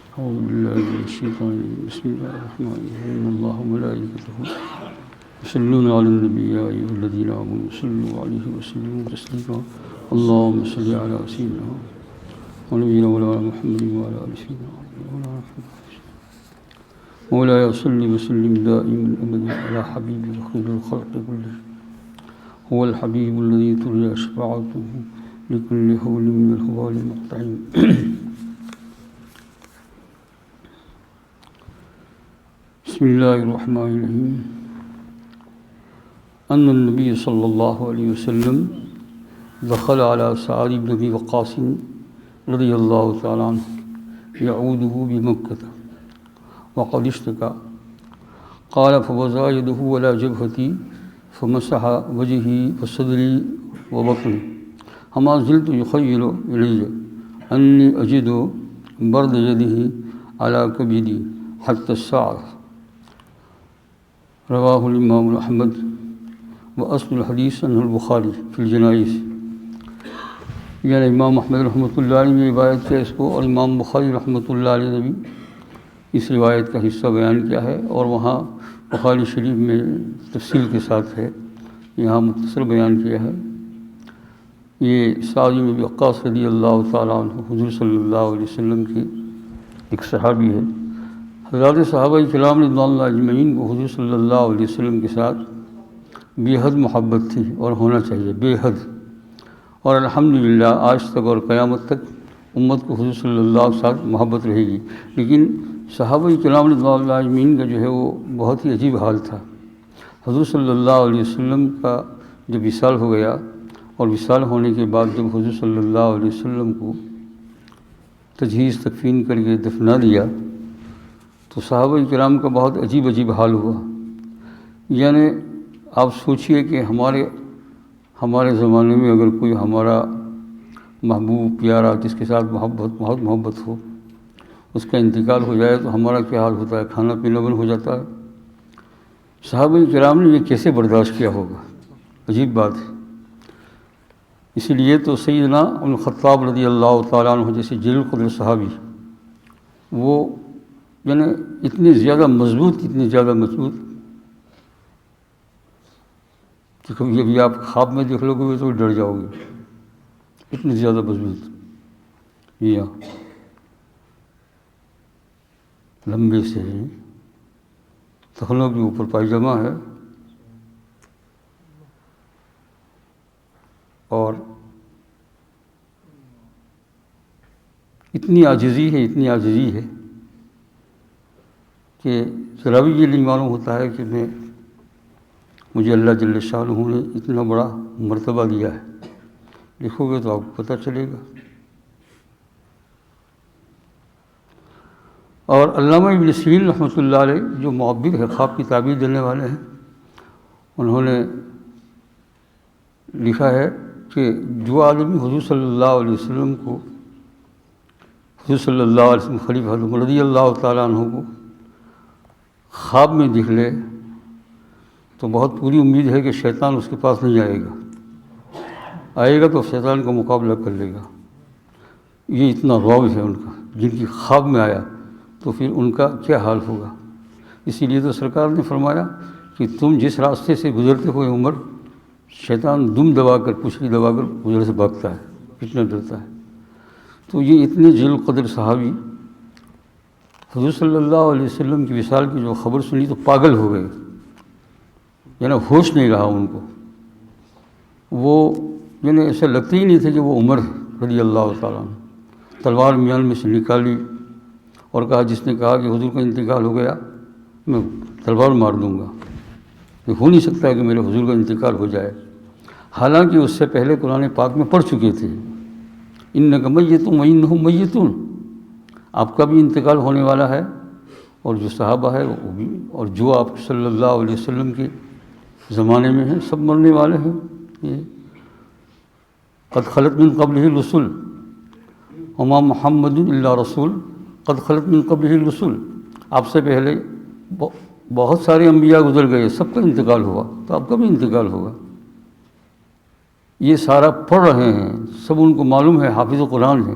أعوذ بالله من الشيطان الرجيم. بسم الله الرحمن الرحيم. إن الله وملائكته يصلون على النبي يا أيها الذين آمنوا صلوا عليه وسلموا تسليما. اللهم صل على سيدنا ونبينا مولانا محمد وعلى آل سيدنا مولاي صل وسلم دائما أبدا على حبيبك خير الخلق كلهم. هو الحبيب الذي ترجى شفاعته لكل حول من الحوال المقطعين. بسم الله الرحمن الرحيم. أن النبي صلى الله عليه وسلم دخل على سعد بن أبي وقاص رضي الله تعالى عنه يعوده بمكة وقد اشتكى. قال فوضع يده على جبهتي فمسح وجهي وصدري وبطني فما زلت يخيل إلي أني أجد برد يده على كبدي حتى الساعة. رواه الإمام أحمد وأصل الحديث عنه البخاری فی الجنائز. یعنی امام احمد رحمۃ اللہ علیہ نے روایت کیا اس کو، اور امام بخاری رحمۃ اللہ علیہ نے بھی اس روایت کا حصہ بیان کیا ہے، اور وہاں بخاری شریف میں تفصیل کے ساتھ ہے، یہاں مختصر بیان کیا ہے. یہ سعد بن ابی وقاص رضی اللہ تعالیٰ عنہ حضور صلی اللہ علیہ وسلم کے ایک صحابی ہے. حضرات صحابہ کرام رضوان اللہ اجمعین کو حضور صلی اللہ علیہ وسلم کے ساتھ بے حد محبت تھی، اور ہونا چاہیے بے حد. اور الحمدللہ آج تک اور قیامت تک امت کو حضور صلی اللہ علیہ وسلم کے ساتھ محبت رہے گی. لیکن صحابہ کرام رضوان اللہ اجمعین کا جو ہے وہ بہت ہی عجیب حال تھا. حضور صلی اللہ علیہ وسلم کا جب وصال ہو گیا، اور وصال ہونے کے بعد جب حضور صلی اللہ علیہ وسلم کو تجہیز تکفین کر کے دفنا دیا، تو صحابہ کرام کا بہت عجیب حال ہوا. یعنی آپ سوچئے کہ ہمارے زمانے میں اگر کوئی ہمارا محبوب پیارا جس کے ساتھ بہت محبت ہو، اس کا انتقال ہو جائے تو ہمارا کیا حال ہوتا ہے، کھانا پینا بند ہو جاتا ہے. صحابہ کرام نے یہ کیسے برداشت کیا ہوگا، عجیب بات ہے. اسی لیے تو سیدنا ابن خطاب رضی اللہ تعالیٰ عنہ جیسے جلیل القدر صحابی، وہ یعنی اتنے زیادہ مضبوط کہ کبھی ابھی آپ خواب میں دیکھ لو گے تو ڈر جاؤ گے، اتنے زیادہ مضبوط. یہ لمبے سے تخنوں کے اوپر پائجامہ ہے، اور اتنی عاجزی ہے کہ ذرا بھی یہ نہیں معلوم ہوتا ہے کہ مجھے اللہ جل شانہ نے اتنا بڑا مرتبہ دیا ہے. لکھو گے تو آپ کو پتہ چلے گا. اور علامہ ابن سیرین رحمۃ اللہ علیہ جو معبر ہے، خواب کی تعبیر دینے والے ہیں، انہوں نے لکھا ہے کہ جو آدمی حضور صلی اللہ علیہ وسلم کو، حضور صلی اللہ علیہ وسلم خلیفہ رضی اللہ تعالیٰ عنہ کو خواب میں دیکھ لے تو بہت پوری امید ہے کہ شیطان اس کے پاس نہیں آئے گا تو شیطان کا مقابلہ کر لے گا. یہ اتنا رعب ہے ان کا، جن کی خواب میں آیا تو پھر ان کا کیا حال ہوگا. اسی لیے تو سرکار نے فرمایا کہ تم جس راستے سے گزرتے ہوئے عمر، شیطان دم دبا کر پچھلی دبا کر گزر سے بھاگتا ہے، اتنا ڈرتا ہے. تو یہ اتنے جلیل القدر صحابی حضور صلی اللہ علیہ وسلم کی وصال کی جو خبر سنی تو پاگل ہو گئے، یعنی ہوش نہیں رہا ان کو. وہ یعنی ایسا لگتا ہی نہیں تھا کہ وہ عمر رضی اللہ تعالیٰ عنہ. تلوار میان میں سے نکالی اور کہا، جس نے کہا کہ حضور کا انتقال ہو گیا میں تلوار مار دوں گا، یہ ہو نہیں سکتا کہ میرے حضور کا انتقال ہو جائے. حالانکہ اس سے پہلے قرآن پاک میں پڑھ چکے تھے، انک میت وانہم میتون، آپ کا بھی انتقال ہونے والا ہے، اور جو صحابہ ہے وہ بھی، اور جو آپ صلی اللہ علیہ وسلم کے زمانے میں ہیں سب مرنے والے ہیں. یہ قد خلت من قبلہ الرسل وما محمد الا رسول قد خلت من قبلہ الرسل، آپ سے پہلے بہت سارے انبیاء گزر گئے، سب کا انتقال ہوا تو آپ کا بھی انتقال ہوگا. یہ سارا پڑھ رہے ہیں، سب ان کو معلوم ہے، حافظ قرآن ہے،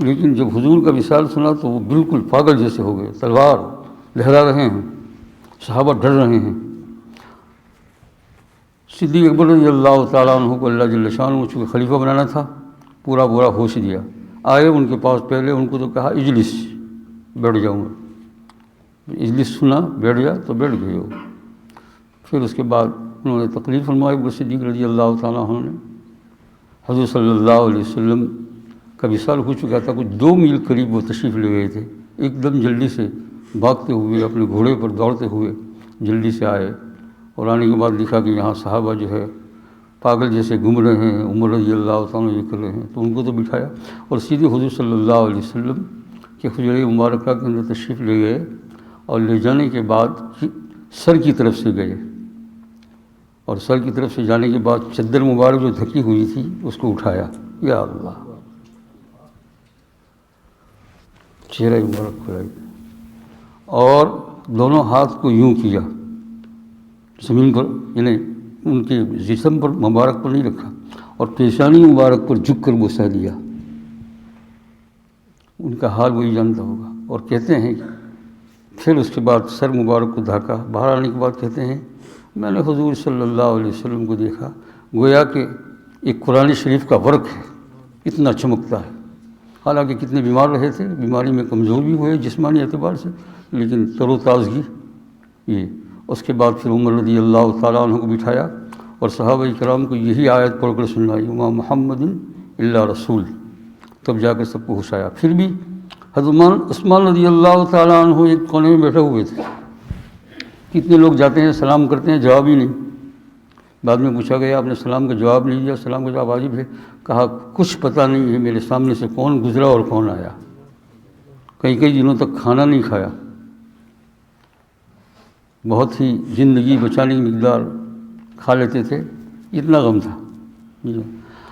لیکن جب حضور کا وصال سنا تو وہ بالکل پاگل جیسے ہو گئے، تلوار لہرا رہے ہیں، صحابہ ڈر رہے ہیں۔ صدیق اکبر رضی اللہ تعالیٰ عنہ کو اللہ جل شانہ چونکہ خلیفہ بنانا تھا، پورا ہوش دیا، آئے ان کے پاس، پہلے ان کو تو کہا اجلس، بیٹھ جاؤں گا، اجلس سنا، بیٹھ جا، تو بیٹھ گئے ہو۔ پھر اس کے بعد انہوں نے تقریر فرمائی، ابو صدیق رضی اللہ تعالیٰ عنہ نے۔ حضور صلی اللہ علیہ وسلم کا وصال ہو چکا تھا، کچھ 2 میل قریب وہ تشریف لے گئے تھے، ایک دم جلدی سے بھاگتے ہوئے اپنے گھوڑے پر دوڑتے ہوئے جلدی سے آئے، اور آنے کے بعد دیکھا کہ یہاں صحابہ جو ہے پاگل جیسے گھوم رہے ہیں، عمر رضی اللہ تعالیٰ یہ کر رہے ہیں، تو ان کو تو بٹھایا اور سیدھے حضور صلی اللہ علیہ وسلم کے حجرہ مبارکہ کے اندر تشریف لے گئے، اور لے جانے کے بعد سر کی طرف سے گئے، اور سر کی طرف سے جانے کے بعد چادر مبارک جو دھکی ہوئی تھی اس کو اٹھایا، یا اللہ، چہرہ مبارک کھلائی، اور دونوں ہاتھ کو یوں کیا زمین پر، یعنی ان کے جسم پر مبارک پر نہیں رکھا، اور پیشانی مبارک پر جھک کر بوسہ دیا۔ ان کا حال وہی جانتا ہوگا۔ اور کہتے ہیں کہ پھر اس کے بعد سر مبارک کو دھاکا، باہر آنے کے بعد کہتے ہیں میں نے حضور صلی اللہ علیہ وسلم کو دیکھا، گویا کہ ایک قرآن شریف کا ورق ہے، اتنا چمکتا ہے۔ حالانکہ کتنے بیمار رہے تھے، بیماری میں کمزور بھی ہوئے جسمانی اعتبار سے، لیکن تر و تازگی یہ۔ اس کے بعد پھر عمر رضی اللہ تعالیٰ عنہ کو بٹھایا اور صحابہ کرام کو یہی آیت پڑھ کر سنائی، وما محمد الا رسول، تب جا کر سب کو ہوش آیا۔ پھر بھی حضرت عثمان رضی اللہ تعالیٰ عنہ ایک کونے میں بیٹھے ہوئے تھے، کتنے لوگ جاتے ہیں سلام کرتے ہیں، جواب ہی نہیں۔ بعد میں پوچھا گیا آپ نے سلام کا جواب نہیں دیا، سلام کا جواب واجب ہے، کہا کچھ پتہ نہیں ہے میرے سامنے سے کون گزرا اور کون آیا، کئی دنوں تک کھانا نہیں کھایا، بہت ہی زندگی بچانے کی مقدار کھا لیتے تھے، اتنا غم تھا۔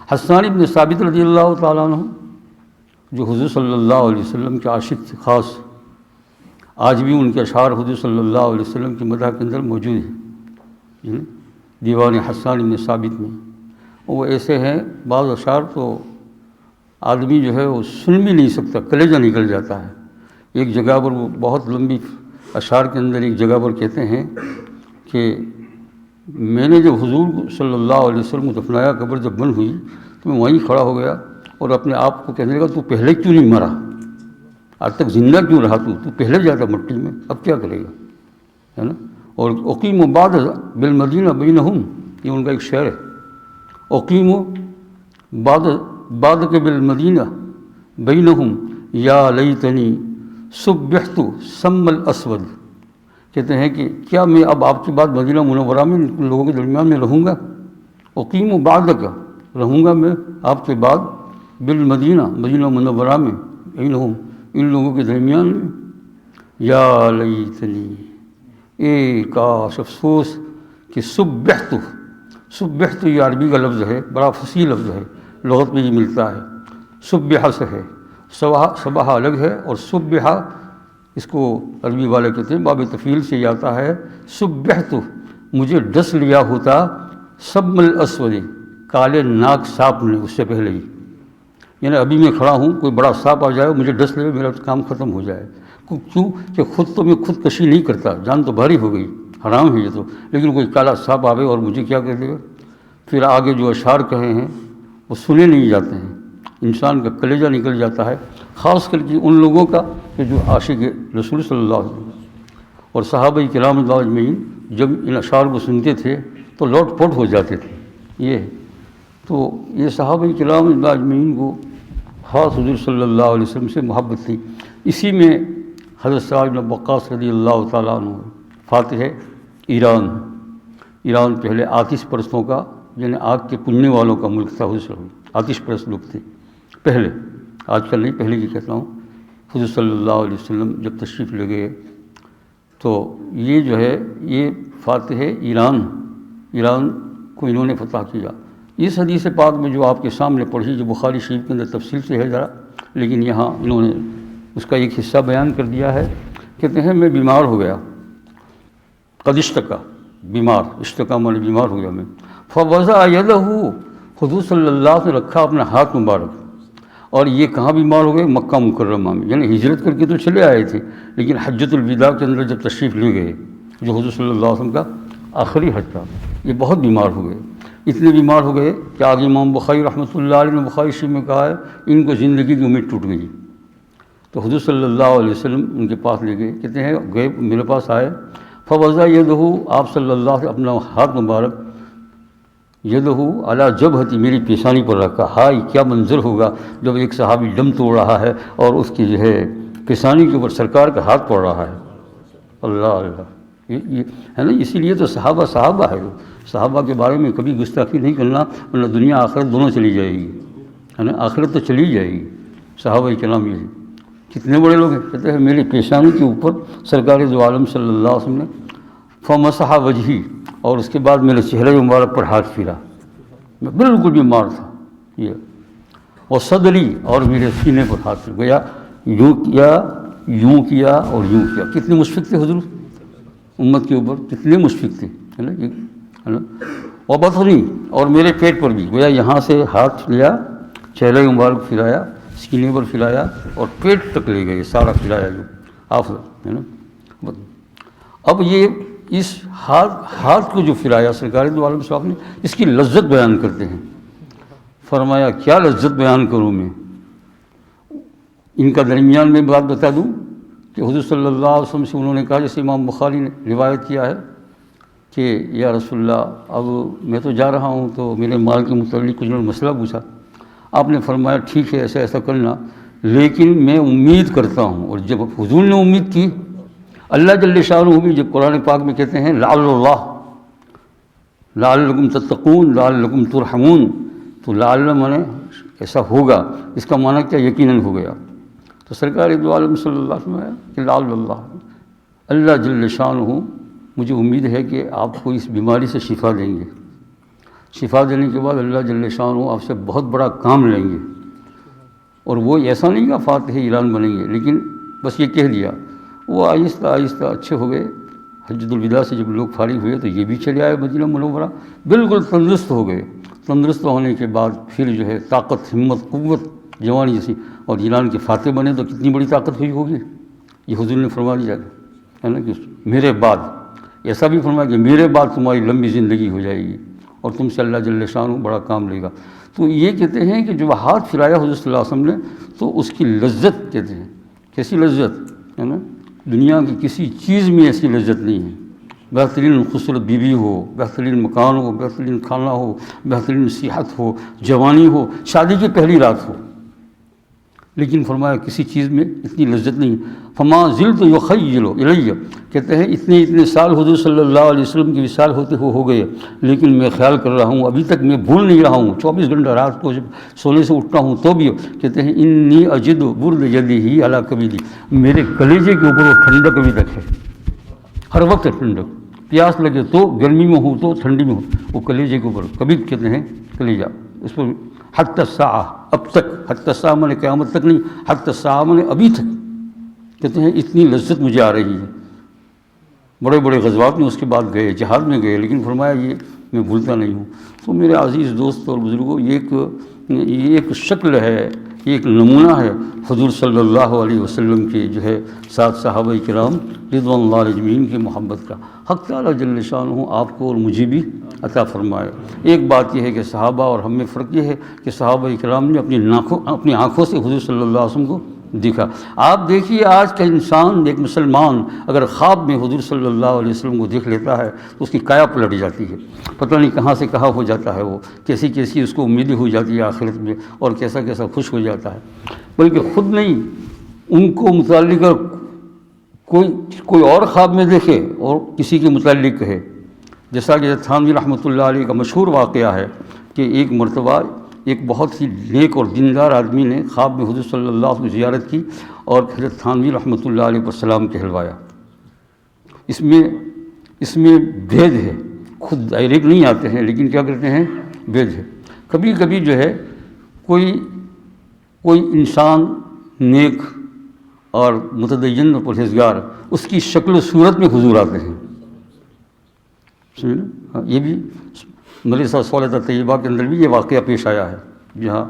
حسان بن ثابت رضی اللہ تعالیٰ عنہ جو حضور صلی اللہ علیہ وسلم کے عاشق تھے خاص، آج بھی ان کے اشعار حضور صلی اللہ علیہ وسلم کی مدح کے اندر موجود ہیں دیوان حسان بن ثابت میں۔ وہ ایسے ہیں، بعض اشعار تو آدمی جو ہے وہ سن بھی نہیں سکتا، کلیجہ نکل جاتا ہے۔ ایک جگہ پر وہ بہت لمبی اشعار کے اندر ایک جگہ پر کہتے ہیں کہ میں نے جب حضور صلی اللہ علیہ وسلم کو دفنایا، قبر جب بند ہوئی تو میں وہیں کھڑا ہو گیا اور اپنے آپ کو کہنے لگا تو پہلے کیوں نہیں مرا، آج تک زندہ کیوں رہا، تو پہلے جاتا مٹی میں، اب کیا کرے گا، ہے نا۔ اور اقیم بعد بالمدینہ بینہم، یہ ان کا ایک شعر ہے، اقیم بعد کے بالمدینہ بینہم یا لیتنی صبحت سم الاسود، کہتے ہیں کہ کیا میں اب آپ کے بعد مدینہ منورہ میں ان لوگوں کے درمیان میں رہوں گا، اقیم بعد کا رہوں گا میں آپ کے بعد، بالمدینہ مدینہ منورہ میں، بینہم ان لوگوں کے درمیان میں، یا لیتنی، اے کاش، افسوس کہ صبحت یہ عربی کا لفظ ہے، بڑا فصیح لفظ ہے، لغت میں یہ ملتا ہے، صبح سے ہے، صبح الگ ہے، اور صبح اس کو عربی والے کہتے ہیں، باب تفعیل سے یہ آتا ہے، صبحت مجھے ڈس لیا ہوتا سم الاسود، کالے ناک سانپ نے، اس سے پہلے ہی، یعنی ابھی میں کھڑا ہوں، کوئی بڑا سانپ آ جائے مجھے ڈس لے، میرا کام ختم ہو جائے۔ کیوں کہ خود تو میں خود کشی نہیں کرتا، جان تو بھاری ہو گئی، حرام ہے یہ تو، لیکن کوئی کالا سانپ آوے اور مجھے کیا کر دے گا۔ پھر آگے جو اشعار کہے ہیں وہ سنے نہیں جاتے ہیں، انسان کا کلیجہ نکل جاتا ہے، خاص کر کے ان لوگوں کا کہ جو عاشق رسول صلی اللہ علیہ وسلم اور صحابہ کرام اللہ اجمعین جب ان اشعار کو سنتے تھے تو لوٹ پوٹ ہو جاتے تھے۔ تو یہ صحابہ کرام اللہ اجمعین کو خاص حضور صلی اللہ علیہ وسلم سے محبت تھی۔ اسی میں حضرت سعد بن وقاص رضی اللہ تعالیٰ عنہ فاتح ایران پہلے آتش پرستوں کا، یعنی آگ کے پننے والوں کا ملک تھا، حضور آتش پرست لوگ تھے پہلے، آج کل نہیں، پہلے کی کہتا ہوں۔ حضور صلی اللہ علیہ وسلم جب تشریف لے گئے تو یہ جو ہے یہ فاتح ایران کو انہوں نے فتح کیا۔ اس حدیث پاک میں جو آپ کے سامنے پڑھی، جو بخاری شریف کے اندر تفصیل سے ہے ذرا، لیکن یہاں انہوں نے اس کا ایک حصہ بیان کر دیا ہے۔ کہتے ہیں میں بیمار ہو گیا، قد اشتکا، بیمار، اشتکا مانے بیمار ہو گیا میں، فوضع یدہ، حضور صلی اللہ علیہ وسلم نے رکھا اپنا ہاتھ مبارک، اور یہ کہاں بیمار ہو گئے؟ مکہ مکرمہ میں، یعنی ہجرت کر کے تو چلے آئے تھے، لیکن حجۃ الوداع کے اندر جب تشریف لے گئے، جو حضور صلی اللہ علیہ وسلم کا آخری حج تھا، یہ بہت بیمار ہو گئے، اتنے بیمار ہو گئے کہ آگے امام بخاری رحمۃ اللہ علیہ نے بخاری شریف میں کہا ہے ان کو زندگی کی امید ٹوٹ گئی۔ تو حضور صلی اللہ علیہ وسلم ان کے پاس لے گئے، کہتے ہیں گئے میرے پاس آئے، فوضع یدہ، آپ صلی اللہ علیہ وسلم اپنا ہاتھ مبارک یدہ علی جبہتی، میری پیشانی پر رکھا۔ ہائے کیا منظر ہوگا جب ایک صحابی دم توڑ رہا ہے اور اس کی جو ہے پیشانی کے اوپر سرکار کا ہاتھ پڑ رہا ہے۔ اللہ اللہ، یہ ہے نا، اسی لیے تو صحابہ ہے، صحابہ کے بارے میں کبھی گستاخی نہیں کرنا، ورنہ دنیا آخرت دونوں چلی جائے گی، ہے نا، آخرت تو چلی جائے گی۔ صحابہ کرام یہ کتنے بڑے لوگ ہیں، کہتے ہیں میری پیشانی کے اوپر سرکار دو عالم صلی اللہ علیہ وسلم نے فمسح وجہی، اور اس کے بعد میرے چہرے مبارک پر ہاتھ پھیرا، میں بالکل بیمار تھا یہ، اور صدری، اور میرے سینے پر ہاتھ پھیر گیا، یوں کیا یوں کیا اور یوں کیا۔ کتنے مشفق تھے حضور امت کے اوپر، کتنے مشفق تھے، ہے نا، ہے نا۔ اور بطنی، اور میرے پیٹ پر بھی گویا یہاں سے ہاتھ لیا، چہرے مبارک پھرایا، سینے پر پھرایا اور پیٹ تک لے گئے، سارا پھرایا جو آپ، ہے نا۔ اب یہ اس ہاتھ کو جو پھرایا سرکار دو عالم صاحب نے، اس کی لذت بیان کرتے ہیں۔ فرمایا کیا لذت بیان کروں میں، ان کا درمیان میں بات بتا دوں کہ حضور صلی اللہ علیہ وسلم سے انہوں نے کہا، جیسے امام بخاری نے روایت کیا ہے کہ یا رسول اللہ اب میں تو جا رہا ہوں، تو میرے مال کے متعلق کچھ مسئلہ پوچھا، آپ نے فرمایا ٹھیک ہے ایسا کرنا، لیکن میں امید کرتا ہوں۔ اور جب حضور نے امید کی، اللہ جل شانہ بھی جب قرآن پاک میں کہتے ہیں لعل اللہ لعلکم تتقون لعلکم ترحمون، تو لعل مانے ایسا ہوگا، اس کا معنی کیا؟ یقیناً ہو گیا۔ تو سرکار دو عالم صلی اللہ علیہ وسلم کہ لعل اللہ، اللہ جل شانہ مجھے امید ہے کہ آپ کو اس بیماری سے شفا دیں گے، شفا دینے کے بعد اللہ جل شانہ آپ سے بہت بڑا کام لیں گے، اور وہ ایسا نہیں کہ فاتح ایران بنیں گے، لیکن بس یہ کہہ دیا۔ وہ آہستہ آہستہ اچھے ہو گئے، حجۃ الوداع سے جب لوگ فارغ ہوئے تو یہ بھی چلے آئے مدینہ منورہ، بالکل تندرست ہو گئے۔ تندرست ہونے کے بعد پھر جو ہے طاقت، ہمت، قوت، جوانی جیسی، اور ایران کے فاتح بنے تو کتنی بڑی طاقت ہوئی ہوگی، یہ حضور نے فرما دیا ہے نا، کہ میرے بعد ایسا بھی فرمایا کہ میرے بعد تمہاری لمبی زندگی ہو جائے گی اور تم سے اللہ جل شانہ بڑا کام لے گا۔ تو یہ کہتے ہیں کہ جب ہاتھ پھرایا حضور صلی اللہ علیہ وسلم نے، تو اس کی لذت کہتے ہیں، کیسی لذت ہے نا، دنیا کی کسی چیز میں ایسی لذت نہیں ہے، بہترین خوبصورت بیوی ہو، بہترین مکان ہو، بہترین کھانا ہو، بہترین صحت ہو، جوانی ہو، شادی کی پہلی رات ہو، لیکن فرمایا کسی چیز میں اتنی لذت نہیں۔ فما زلت یخیل الی، کہتے ہیں اتنے سال حضور صلی اللہ علیہ وسلم کی وصال ہوتے ہو گئے، لیکن میں خیال کر رہا ہوں، ابھی تک میں بھول نہیں رہا ہوں، 24 گھنٹہ رات کو جب سونے سے اٹھتا ہوں تو بھی کہتے ہیں انی اجد برد یدہ علی کبیدی، میرے کلیجے کے اوپر وہ ٹھنڈک ابھی تک ہے، ہر وقت ٹھنڈک، پیاس لگے تو گرمی میں ہو تو ٹھنڈی میں ہو، وہ کلیجے کے اوپر کبھی کہتے ہیں کلیجہ، اس پر حتی الساعہ، اب تک، حتی الساعہ میں نے قیامت تک نہیں، حتی الساعہ میں نے ابھی تک، کہتے ہیں اتنی لذت مجھے آ رہی ہے۔ بڑے بڑے غزوات میں اس کے بعد گئے، جہاد میں گئے، لیکن فرمایا یہ میں بھولتا نہیں ہوں۔ تو میرے عزیز دوست اور بزرگوں، یہ ایک شکل ہے، یہ ایک نمونہ ہے حضور صلی اللہ علیہ وسلم کے جو ہے ساتھ صحابہ کرام رضوان اللہ علیہ اجمعین کی محبت کا۔ حق تعالیٰ جل شانہ آپ کو اور مجھے بھی عطا فرمائے۔ ایک بات یہ ہے کہ صحابہ اور ہم میں فرق یہ ہے کہ صحابہ کرام نے اپنی آنکھوں سے حضور صلی اللہ علیہ وسلم کو دیکھا۔ آپ دیکھیے آج کا انسان، ایک مسلمان اگر خواب میں حضور صلی اللہ علیہ وسلم کو دیکھ لیتا ہے تو اس کی کایا پلٹ جاتی ہے، پتہ نہیں کہاں سے کہاں ہو جاتا ہے، وہ کیسی اس کو امیدیں ہو جاتی ہے آخرت میں، اور کیسا خوش ہو جاتا ہے، بلکہ خود نہیں، ان کو متعلق کوئی اور خواب میں دیکھے اور کسی کے متعلق کہے، جیسا کہ تھانوی رحمۃ اللہ علیہ کا مشہور واقعہ ہے کہ ایک مرتبہ ایک بہت ہی نیک اور دیندار آدمی نے خواب میں حضور صلی اللہ علیہ وسلم کی زیارت کی اور حضرت تھانوی رحمۃ اللہ علیہ پر سلام کہلوایا۔ اس میں بھید ہے، خود ڈائریکٹ نہیں آتے ہیں، لیکن کیا کرتے ہیں، بھید ہے۔ کبھی کبھی جو ہے کوئی انسان نیک اور متدین اور پرہیزگار، اس کی شکل و صورت میں حضور آتے ہیں، یہ بھی مدرسہ صالحہ طیبہ کے اندر بھی یہ واقعہ پیش آیا ہے، جہاں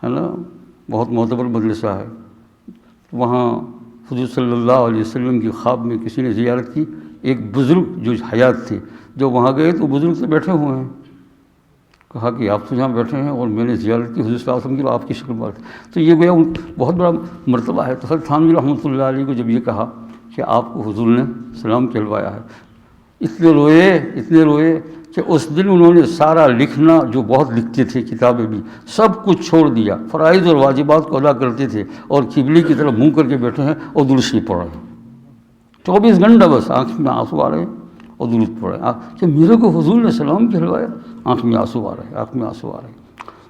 ہے نا بہت معتبر مدرسہ ہے، وہاں حضور صلی اللہ علیہ وسلم کی خواب میں کسی نے زیارت کی، ایک بزرگ جو حیات تھے، جو وہاں گئے تو بزرگ سے بیٹھے ہوئے ہیں، کہا کہ آپ تو یہاں بیٹھے ہیں اور میں نے زیارت کی حضور صلی اللہ علیہ وسلم کی، آپ کی شکل بات ہے۔ تو یہ گویا بہت بڑا مرتبہ ہے۔ تو حضرت تھانوی رحمۃ اللہ علیہ کو جب یہ کہا کہ آپ کو حضور نے سلام کہلوایا ہے، اتنے روئے کہ اس دن انہوں نے سارا لکھنا، جو بہت لکھتے تھے کتابیں بھی، سب کچھ چھوڑ دیا، فرائض اور واجبات کو ادا کرتے تھے اور قبلے کی طرف منہ کر کے بیٹھے ہیں اور درود شریف پڑھ رہے ہیں 24 گھنٹہ، بس آنکھ میں آنسو آ رہے ہیں اور درود پڑھ رہے ہیں کہ میرے کو حضور نے سلام کہلوایا، آنکھ میں آنسو آ رہے ہیں۔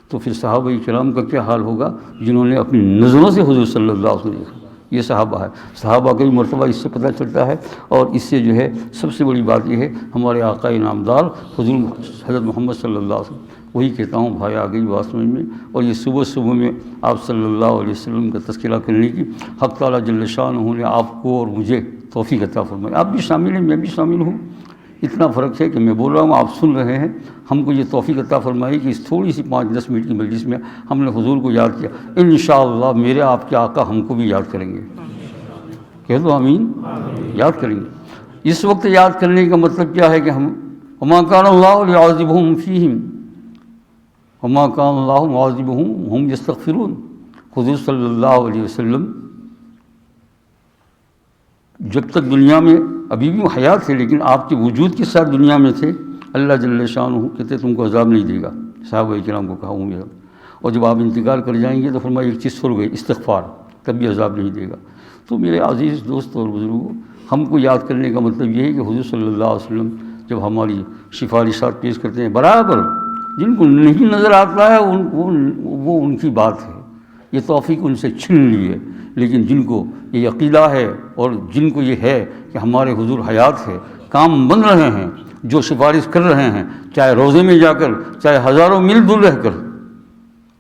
تو پھر صحابہ کرام کا کیا حال ہوگا جنہوں نے اپنی نظروں سے حضور صلی اللہ علیہ وسلم دیکھا۔ یہ صحابہ ہے، صحابہ کا بھی مرتبہ اس سے پتہ چلتا ہے۔ اور اس سے جو ہے سب سے بڑی بات یہ ہے ہمارے آقا انعامدار حضور حضرت محمد صلی اللہ علیہ وسلم، وہی کہتا ہوں بھائی آ گئی بات سمجھ میں۔ اور یہ صبح میں آپ صلی اللہ علیہ وسلم کا تذکرہ کرنے کی حق تعالیٰ جل شانہ نے آپ کو اور مجھے توفیق عطا فرمائی۔ آپ بھی شامل ہیں، میں بھی شامل ہوں، اتنا فرق ہے کہ میں بول رہا ہوں، آپ سن رہے ہیں۔ ہم کو یہ توفیق عطا فرمائی کہ اس تھوڑی سی 5-10 منٹ کی مجلس میں ہم نے حضور کو یاد کیا۔ انشاءاللہ میرے آپ کے آقا ہم کو بھی یاد کریں گے، کہہ دو آمین، یاد کریں گے۔ اس وقت یاد کرنے کا مطلب کیا ہے کہ ہم وما کان اللہ لیعذبہم فیہم وما کان اللہ معذبہم ہم یستغفرون۔ حضور صلی اللہ علیہ وسلم جب تک دنیا میں ابھی بھی وہ حیات تھے، لیکن آپ کے وجود کے ساتھ دنیا میں تھے، اللہ جل شانہ کہتے تم کو عذاب نہیں دے گا، صحابہ کرام کو کہا ہوں۔ اور جب آپ انتقال کر جائیں گے تو فرمایا ایک چیز چھوڑ گئے، استغفار، تب بھی عذاب نہیں دے گا۔ تو میرے عزیز دوست اور بزرگوں، ہم کو یاد کرنے کا مطلب یہ ہے کہ حضور صلی اللہ علیہ وسلم جب ہماری سفارشات پیش کرتے ہیں، برابر جن کو نہیں نظر آتا ہے وہ ان کی بات ہے، یہ توفیق ان سے چھین لی ہے۔ لیکن جن کو یہ عقیدہ ہے اور جن کو یہ ہے کہ ہمارے حضور حیات ہے، کام بن رہے ہیں، جو سفارش کر رہے ہیں، چاہے روزے میں جا کر، چاہے ہزاروں میل دور رہ کر،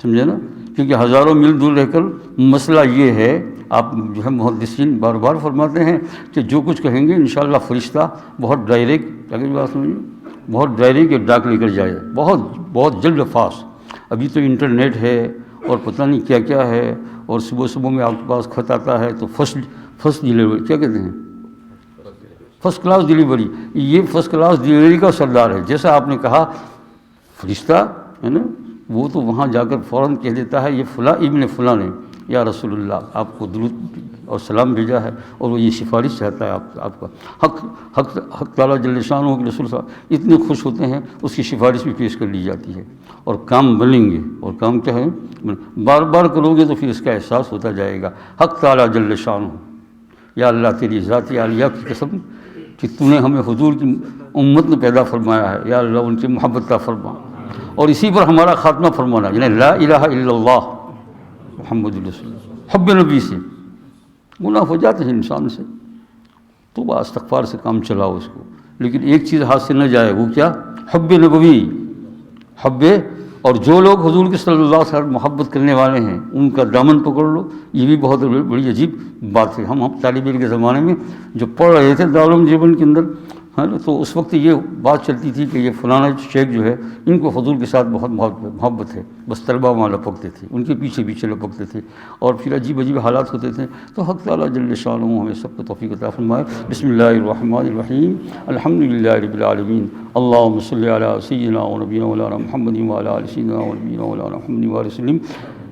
سمجھے نا، کیونکہ ہزاروں میل دور رہ کر مسئلہ یہ ہے، آپ جو ہے محدثین بار بار فرماتے ہیں کہ جو کچھ کہیں گے انشاءاللہ فرشتہ بہت ڈائریکٹ، اگر بات سمجھیں، بہت ڈائریکٹ ایک ڈاک لے کر جائے، بہت جلد فاسٹ۔ ابھی تو انٹرنیٹ ہے اور پتہ نہیں کیا کیا ہے، اور صبح میں آپ کے پاس خط آتا ہے تو فرسٹ ڈیلیوری، کیا کہتے ہیں، فرسٹ کلاس ڈیلیوری، یہ فرسٹ کلاس ڈیلیوری کا سردار ہے۔ جیسا آپ نے کہا فرشتہ ہے نا، وہ تو وہاں جا کر فوراً کہہ دیتا ہے یہ فلاں ابن فلاں نے یا رسول اللہ آپ کو درود اور سلام بھیجا ہے، اور وہ یہ سفارش چاہتا ہے آپ کا۔ حق تعالیٰ جل شانہ کے رسول صاحب اتنے خوش ہوتے ہیں، اس کی سفارش بھی پیش کر لی جاتی ہے، اور کام بنیں گے۔ اور کام کیا ہے، بار بار کرو گے تو پھر اس کا احساس ہوتا جائے گا۔ حق تعالیٰ جل شانہ، یا اللہ تیری ذات عالیہ کی قسم کہ تو نے ہمیں حضور کی امت میں پیدا فرمایا ہے، یا اللہ ان کی محبت کا فرما، اور اسی پر ہمارا خاتمہ فرمانا، یعنی لا الہ الا اللہ محمد رسول اللہ، حب نبی سے گناہ ہو جاتے ہیں انسان سے، توبہ استغفار سے کام چلاؤ اس کو، لیکن ایک چیز ہاتھ سے نہ جائے، وہ کیا، حب نبوی، حب۔ اور جو لوگ حضور کے صلی اللہ علیہ وسلم محبت کرنے والے ہیں ان کا دامن پکڑ لو، یہ بھی بہت بڑی عجیب بات ہے۔ ہم طالب علم کے زمانے میں جو پڑھ رہے تھے دارالعلوم دیوبند کے اندر، ہاں، تو اس وقت یہ بات چلتی تھی کہ یہ فلانا شیخ جو ہے ان کو حضور کے ساتھ بہت محبت ہے، بس طلبہ وہاں لپکتے تھے، ان کے پیچھے لپکتے تھے، اور پھر عجیب حالات ہوتے تھے۔ تو حق تعالیٰ جل شانہ ہمیں سب کو توفیق عطا فرمائے۔ بسم اللہ الرحمن الرحیم، الحمد للہ رب العالمین، اللہم صلی علی سیدنا و نبینا مولانا محمد وعلی آل سیدنا و نبینا مولانا محمد وسلم۔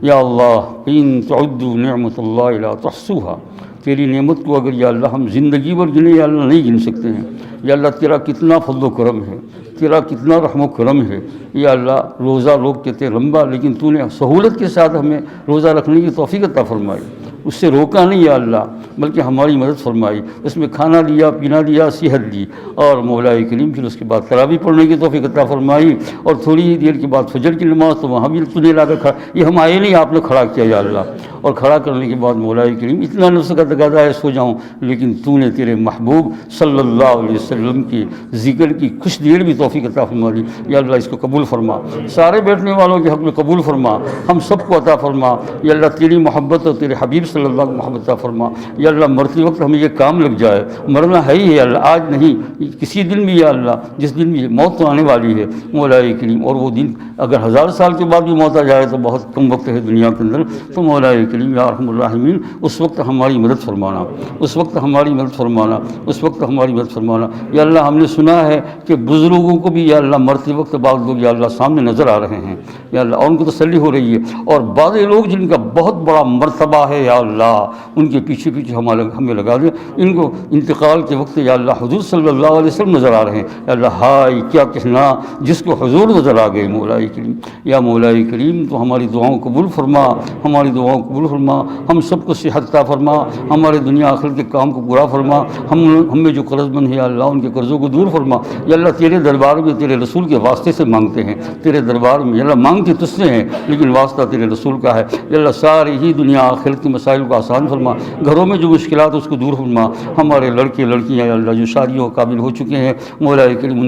یا اللہ ان تعدوا نعمت اللہ لا تحصوها، تیری نعمت کو اگر یا اللہ ہم زندگی بھر گنے یا اللہ نہیں گن سکتے ہیں۔ یا اللہ تیرا کتنا فضل و کرم ہے، تیرا کتنا رحم و کرم ہے۔ یا اللہ روزہ لوگ کہتے ہیں لمبا، لیکن تو نے سہولت کے ساتھ ہمیں روزہ رکھنے کی توفیق عطا فرمائی، اس سے روکا نہیں یا اللہ، بلکہ ہماری مدد فرمائی، اس میں کھانا دیا، پینا دیا، صحت دی، اور مولا کریم پھر اس کے بعد تراویح پڑھنے کی توفیق عطا فرمائی، اور تھوڑی ہی دیر کے بعد فجر کی نماز، تو وہاں بھی تو نے لا کر کھڑا، یہ ہم آئے نہیں، آپ نے کھڑا کیا یا اللہ، اور کھڑا کرنے کے بعد مولا کریم اتنا نفس کا تقاضا ہے سو جاؤں، لیکن تو نے تیرے محبوب صلی اللہ علیہ وسلم کی ذکر کی کچھ دیر بھی توفیق عطا فرما دی۔ یا اللہ اس کو قبول فرما، سارے بیٹھنے والوں کے حق میں قبول فرما، ہم سب کو عطا فرما۔ یا اللہ تیری محبت اور تیرے حبیب صلی اللہ کو محبت عطا فرما۔ یا اللہ مرتے وقت ہمیں یہ کام لگ جائے، مرنا ہے ہی ہے اللہ، آج نہیں کسی دن بھی یا اللہ، جس دن بھی موت تو آنے والی ہے مولا کریم، اور وہ دن اگر 1000 سال کے بعد بھی موت آ جائے تو بہت کم وقت ہے دنیا کے اندر، تو مولا کریم یا ارحم الراحمین اس وقت ہماری مدد فرمانا، اس وقت ہماری مدد فرمانا، اس وقت ہماری مدد فرمانا۔ یا اللہ ہم نے سنا ہے کہ بزرگوں کو بھی یا اللہ مرتے وقت بعض لوگ یا اللہ سامنے نظر آ رہے ہیں یا اللہ، اور ان کو تسلی ہو رہی ہے، اور بعض لوگ جن کا بہت بڑا مرتبہ ہے یا اللہ ان کے پیچھے پیچھے ہمیں لگا دیں، ان کو انتقال کے وقت یا اللہ حضور صلی اللہ علیہ وسلم نظر آ رہے ہیں یا اللہ، ہائے کیا کہنا جس کو حضور نظر آ گئے مولا کریم۔ یا مولا کریم تو ہماری دعاؤں کو قبول فرما، ہماری دعاؤں کو قبول فرما، ہم سب کو صحت عطا فرما، ہمارے دنیا آخرت کے کام کو پورا فرما، ہم میں جو قرض مند ہے یا اللہ ان کے قرضوں کو دور فرما۔ یا اللہ تیرے دربار میں تیرے رسول کے واسطے سے مانگتے ہیں، تیرے دربار میں یا اللہ مانگتے تجھ سے ہیں لیکن واسطہ تیرے رسول کا ہے۔ یا اللہ ساری ہی دنیا آخرت کے مسائل کو آسان فرما، گھروں میں جو مشکلات اس کو دور فرما، ہمارے لڑکے لڑکیاں یا اللہ جو شادیوں قابل ہو چکے ہیں مولا کریم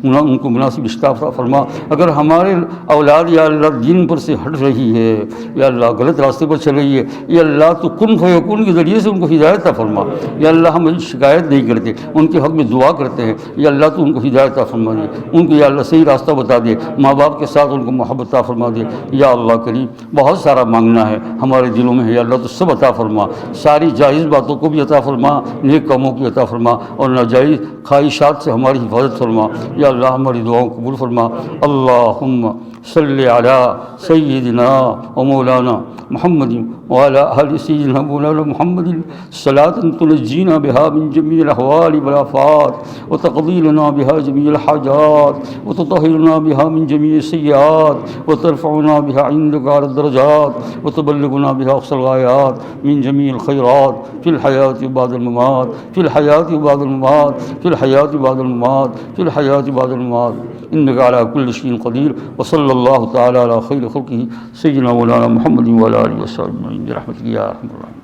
ان کو مناسب رشتہ فرما۔ اگر ہمارے اولاد یا اللہ دین پر سے ہٹ رہی ہے یا اللہ غلط راستے پر چل رہی ہے یا اللہ تو کن فیکون کے ذریعے سے ان کو ہدایت عطا فرما۔ یا اللہ ہم شکایت نہیں کرتے، ان کے حق میں دعا کرتے ہیں یا اللہ تو ان کو ہدایت عطا فرما دے، ان کو یا اللہ صحیح راستہ بتا دے، ماں باپ کے ساتھ ان کو محبت عطا فرما دے۔ یا اللہ کریم بہت سارا مانگنا ہے ہمارے دلوں میں ہے یا اللہ تو سب عطا فرما، ساری جائز باتوں کو بھی عطا فرما، نیک کاموں کی عطا فرما، اور ناجائز خواہشات سے ہماری حفاظت فرما۔ یا اللہ ہماری دعاؤں کو قبول فرما۔ اللہم صلی علی سیدنا و مولانا محمد وعلی آل سیدنا مولانا محمد صلاۃ تنجینا بہا من جمیع الاحوال والآفات وتقضی لنا بہا جمیع الحاجات وتطہرنا بہا من جمیع السیئات وترفعنا بہا عندک اعلی الدرجات وتبلغنا بہا اقصى الغایات من جمیع الخیرات فی الحیاة بعد الممات، فی الحیاة بعد الممات، فی الحیاة بعد الممات، فی الحیاة بعد الممات، انک علی کل شیء قدیر۔ وصلی اللہ تعالی علی خیر خلقہ سیدنا مولانا محمد وعلی آلہ وصحبہ اجمعین برحمتک یا ارحم الراحمین۔